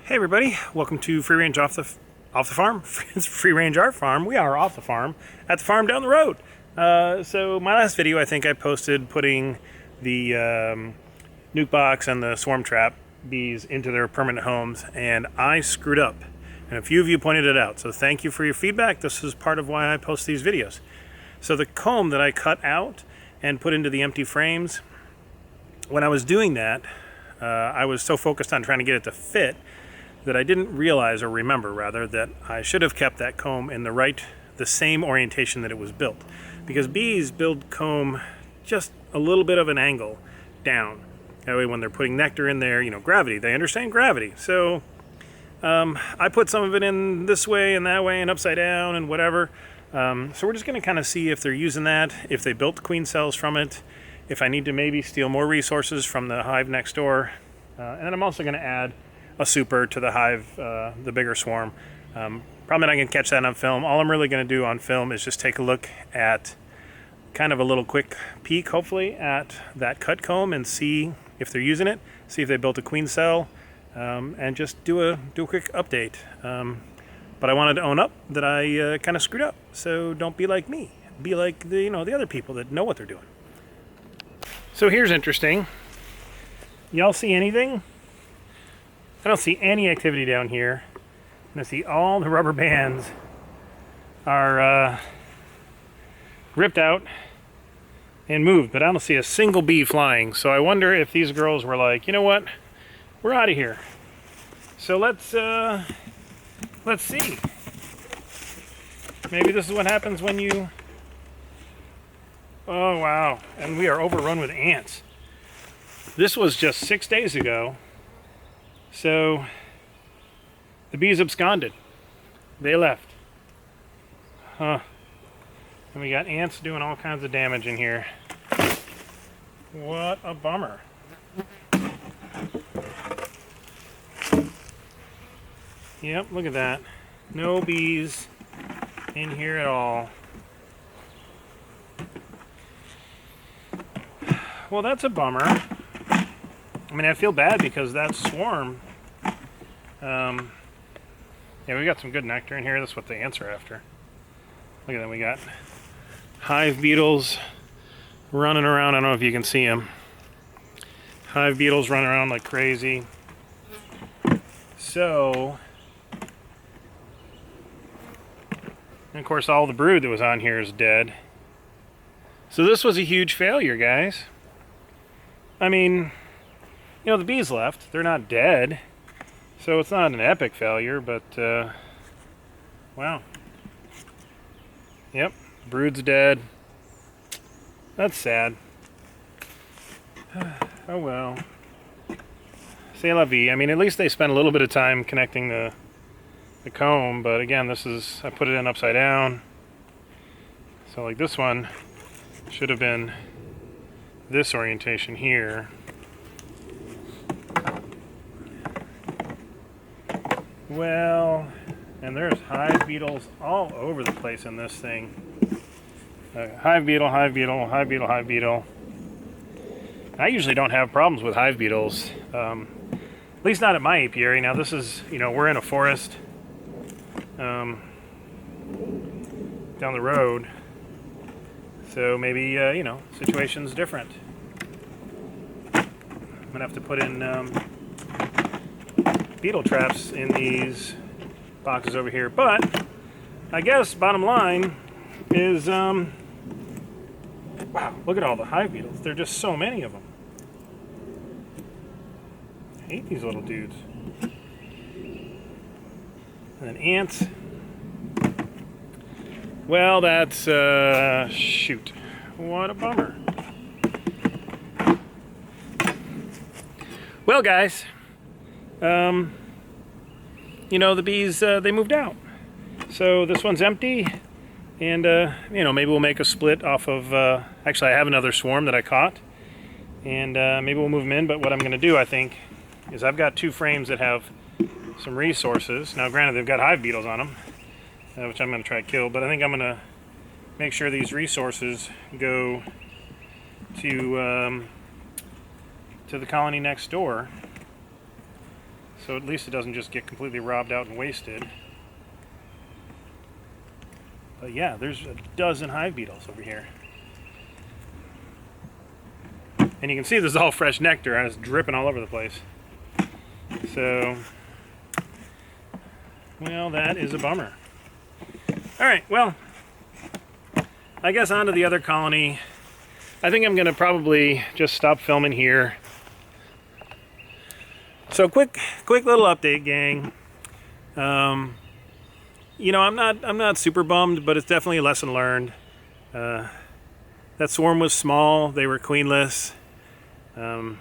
Hey everybody, welcome to Free Range Off the Farm. It's Free Range Art Farm. We are off the farm at the farm down the road. So my last video, I think I posted putting the nuke box and the swarm trap bees into their permanent homes, and I screwed up. And a few of you pointed it out, so thank you for your feedback. This is part of why I post these videos. So the comb that I cut out and put into the empty frames, when I was doing that, I was so focused on trying to get it to fit that I didn't realize, or remember rather, that I should have kept that comb in the same orientation that it was built. Because bees build comb just a little bit of an angle down. That way when they're putting nectar in there, gravity, they understand gravity. So I put some of it in this way and that way and upside down and whatever. So we're just gonna kind of see if they're using that, if they built queen cells from it, if I need to maybe steal more resources from the hive next door. And then I'm also gonna add a super to the hive, the bigger swarm. Probably not gonna catch that on film. All I'm really gonna do on film is just take a look at kind of a little quick peek, hopefully, at that cut comb and see if they're using it, see if they built a queen cell, and just do a quick update. But I wanted to own up that I kind of screwed up. So don't be like me. Be like the other people that know what they're doing. So here's interesting. Y'all see anything? I don't see any activity down here. And I see all the rubber bands are ripped out and moved, but I don't see a single bee flying. So I wonder if these girls were like, you know what, we're out of here. So let's see. Maybe this is what happens when you... Oh wow, and we are overrun with ants. This was just 6 days ago. So the bees absconded. They left. Huh. And we got ants doing all kinds of damage in here. What a bummer. Yep, look at that. No bees in here at all. Well, that's a bummer. I mean, I feel bad because that swarm, yeah, we got some good nectar in here. That's what the ants are after. Look at that, we got hive beetles running around. I don't know if you can see them. Hive beetles running around like crazy. So, and of course, all the brood that was on here is dead. So this was a huge failure, guys. I mean, the bees left. They're not dead. So it's not an epic failure, but, wow. Yep, brood's dead. That's sad. Oh well. C'est la vie. I mean, at least they spent a little bit of time connecting the comb, but again, I put it in upside down. So like this one should have been this orientation here. Well, and there's hive beetles all over the place in this thing. Hive beetle, hive beetle, hive beetle, hive beetle. I usually don't have problems with hive beetles, at least not at my apiary. Now this is, we're in a forest down the road, so maybe, situation's different. I'm gonna have to put in beetle traps in these boxes over here, but I guess bottom line is wow, look at all the hive beetles. There are just so many of them. I hate these little dudes. And then ants. Well, that's shoot, what a bummer. Well, guys, the bees, they moved out. So this one's empty, and, maybe we'll make a split off of, actually I have another swarm that I caught, and maybe we'll move them in, but what I'm going to do, I think, is I've got 2 frames that have some resources. Now, granted, they've got hive beetles on them, which I'm going to try to kill, but I think I'm going to make sure these resources go to the colony next door. So at least it doesn't just get completely robbed out and wasted. But yeah, there's a dozen hive beetles over here. And you can see this is all fresh nectar, and it's dripping all over the place. So, well, that is a bummer. Alright, well, I guess on to the other colony. I think I'm going to probably just stop filming here. So quick little update, gang. You know, I'm not super bummed, but it's definitely a lesson learned. That swarm was small, they were queenless. I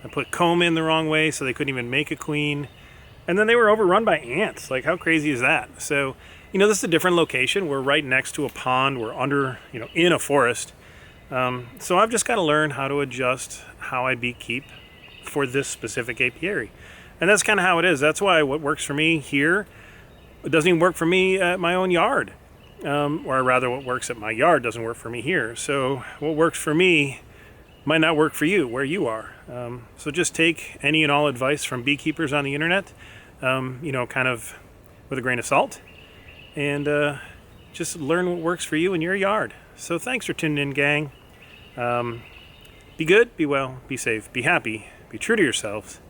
put comb in the wrong way, so they couldn't even make a queen. And then they were overrun by ants. Like, how crazy is that? So, you know, this is a different location. We're right next to a pond. We're under, you know, in a forest. So I've just got to learn how to adjust how I beekeep for this specific apiary. And that's kind of how it is. That's why what works for me here, it doesn't even work for me at my own yard. Or rather, what works at my yard doesn't work for me here. So what works for me might not work for you where you are. So just take any and all advice from beekeepers on the internet, you know, kind of with a grain of salt, and just learn what works for you in your yard. So thanks for tuning in, gang. Be good, be well, be safe, be happy, be true to yourselves.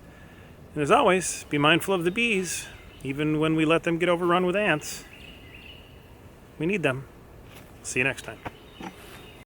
And as always, be mindful of the bees, even when we let them get overrun with ants. We need them. See you next time.